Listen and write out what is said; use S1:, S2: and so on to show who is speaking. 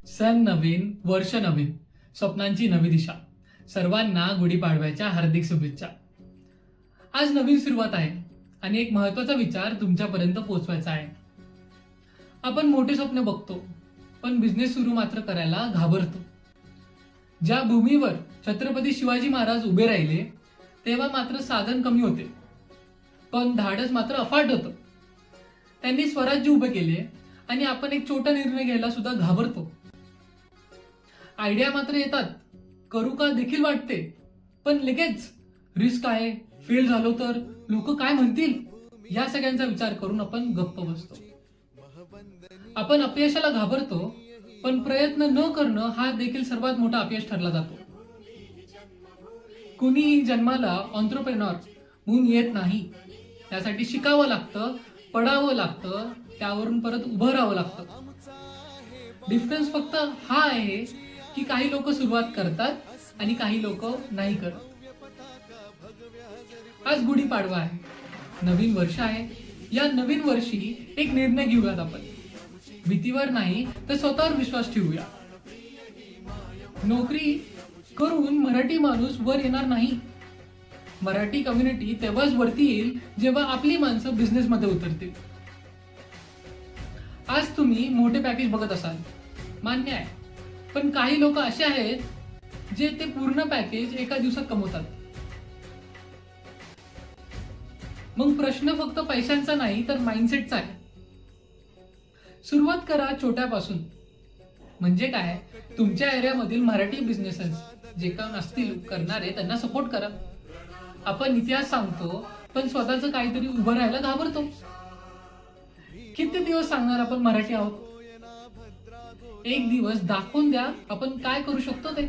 S1: सन नवीन, वर्ष नवीन, स्वप्नांची नवी दिशा. सर्वांना गुढीपाडव्याच्या हार्दिक शुभेच्छा. आज नवीन सुरुवात आहे आणि एक महत्वाचा विचार तुमच्यापर्यंत पोहोचवायचा आहे. आपण मोठे स्वप्न बघतो, पण बिझनेस सुरू मात्र करायला घाबरतो. ज्या भूमीवर छत्रपती शिवाजी महाराज उभे राहिले, तेव्हा मात्र साधन कमी होते, पण धाडस मात्र अफाट होतं. त्यांनी स्वराज्य उभे केले आणि आपण एक छोटा निर्णय घ्यायला सुद्धा घाबरतो. आयडिया मात्र येतात, करू का देखील वाटते, पण लगेच रिस्क आहे, फेल झालो तर लोक काय म्हणतील, या सगळ्यांचा विचार करून आपण गप्प बसतो. आपण अपयशाला घाबरतो, पण प्रयत्न न करणं हा देखील सर्वात मोठा अपयश ठरला जातो. कुणीही जन्माला एंटरप्रेन्योर म्हणून येत नाही. त्यासाठी शिकावं लागतं, पडावं लागतं, त्यावरून परत उभं राहावं लागतं. डिफरन्स फक्त हा आहे की काही लोक सुरुवात करतात आणि काही लोक नाही करत. आज गुढीपाडवा आहे, नवीन वर्ष आहे. या नवीन वर्षी एक निर्णय घेऊयात आपण. भीतीवर नाही तर स्वतःवर विश्वास ठेवूया. नोकरी करून मराठी माणूस वर येणार नाही. मराठी कम्युनिटी तेव्हाच वरती येईल जेव्हा आपली माणसं बिझनेस मध्ये उतरतील. आज तुम्ही मोठे पॅकेज बघत असाल, मान्य आहे, पण काही लोक असे आहेत जे ते पूर्ण पॅकेज एका दिवसात कमवतात. मग प्रश्न फक्त पैशांचा नाही तर माइंडसेटचा आहे. सुरुवात करा छोट्यापासून. म्हणजे काय, तुमच्या एरियामधील मराठी बिझनेसेस जे काम असतील करणारे त्यांना सपोर्ट करा. आपण इतिहास सांगतो, पण स्वतःच काहीतरी उभं राहायला घाबरतो. किती दिवस सांगणार आपण मराठी आहोत? एक दिवस दाखवून द्या आपण काय करू शकतो ते.